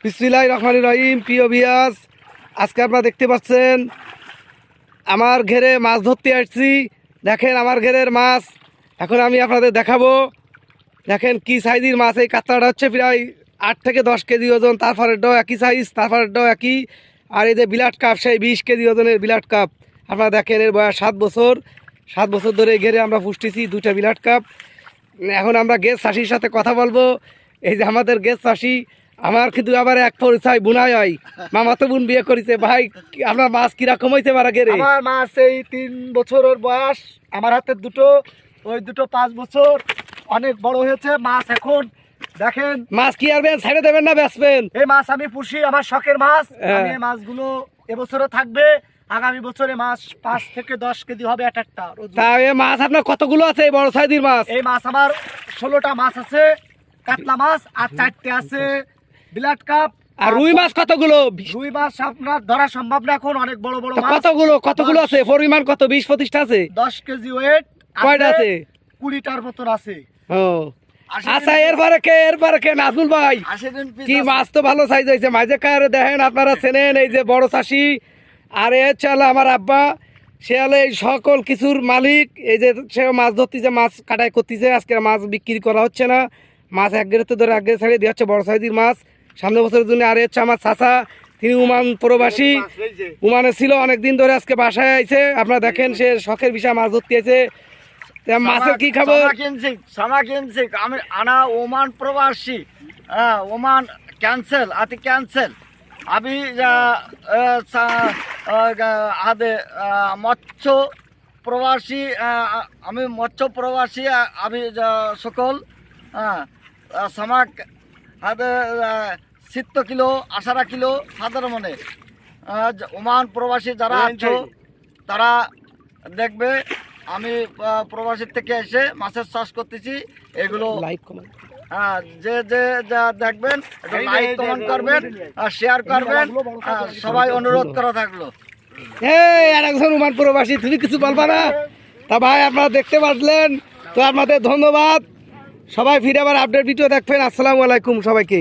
বিসমিল্লাহির রহমানির রহিম। প্রিয় ভিউয়ার্স, আজকে আপনারা দেখতে পাচ্ছেন আমার ঘেরে মাছ ধরতে আসছি। দেখেন আমার ঘেরের মাছ এখন আমি আপনাদের দেখাবো। দেখেন কি সাইজের মাছ। এই কাতলাটা হচ্ছে প্রায় 8 থেকে 10 কেজি ওজন, তারপরেরটাও একই সাইজ, তারপরেরটাও একই। আর এই যে বিলাট কাপ, সেই 20 কেজি ওজনের বিলাট কাপ। আপনারা দেখেন এর বয়স 7 বছর। 7 বছর ধরে এই ঘেরে আমরা পুষতেছি 2টা বিলাট কাপ। এখন আমরা গেছ চাষির সাথে কথা বলবো। এই যে আমাদের গেছ চাষি, আমার কিন্তু আবার এক পরিচয় বুনাই হয়, মামাতো বোন বিয়ে করেছে। ভাই আপনার মাছ কিরকম হয়েছে মারা গেরে? আমার মাছ এই 3 বছরের বয়স, আমার হাতে দুটো, ওই দুটো 5 বছর, অনেক বড় হয়েছে মাছ। এখন দেখেন মাছ কি আরবেন, ছেড়ে দেবেন না বেচবেন? এই মাছ আমি পুষি, আমার শখের মাছ। আমি এই মাছগুলো এবছরও থাকবে, আগামী বছরে মাছ 5 থেকে 10 কেজি হবে এক একটা। তা এই মাছ আপনার কতগুলো আছে এই বড় সাইজের মাছ? এই মাছ আমার 16টা মাছ আছে, কাতলা মাছ, আর 4টে আছে বিলাট কাপ। আর রুই মাছ কতগুলো? রুই মাছ আপনার ধরা সম্ভব না এখন, অনেক বড় বড় মাছ। কতগুলো আছে? পরিমাণ কত? 20-25টা আছে? 10 কেজি ওয়েট। কয়টা আছে? 20টার মতন আছে। ও আচ্ছা, এরপরে কে নাজমুল ভাই, কি মাছ তো ভালো সাইজ হয়েছে। মাঝে কারে দেখেন, আপনারা চেনেন এই যে বড় চাষি, আর এ হলো আমার আব্বা, সে হলো এই সকল কিছুর মালিক। এই যে সে মাছ ধরতেছে, মাছ কাটাই করতেছে। আজকে মাছ বিক্রি করা হচ্ছে না, মাছ এক গেড়ে তো ধরে এক গেড়ে ছাড়িয়ে দিয়ে হচ্ছে বড় সাইজের মাছ সামনে বছরের জন্য। আর হচ্ছে আমার চাচা, তিনি ওমান প্রবাসী, ওমানে ছিল অনেকদিন ধরে, আজকে বাসায় আইছে। আপনারা দেখেন সে শখের বিষয় মাছ ধরতে আছে। মাছের কি খবর? আমি আনা ওমান প্রবাসী, ওমান ক্যান্সেল আমি আদে মৎস্য প্রবাসী, আমি মৎস্য প্রবাসী। আমি সকল সামাক আদে 70 কিলো 18 কিলো সাধারণ মনে ওমান প্রবাসী যারা আছো তারা দেখবে। আমি প্রবাসীর থেকে এসে মাছের চাষ করতেছি। এগুলো লাইক কমেন্ট, যে যা দেখবেন লাইক কমেন্ট করবেন আর শেয়ার করবেন, সবাই অনুরোধ করা থাকলো। আর একজন ওমান প্রবাসী, তুমি কিছু বলবা না? তা ভাই আপনারা দেখতে পারলেন, তো আপনাদের ধন্যবাদ। সবাই ফিরে আবার আপডেট ভিডিও দেখবেন। আসসালামু আলাইকুম সবাইকে।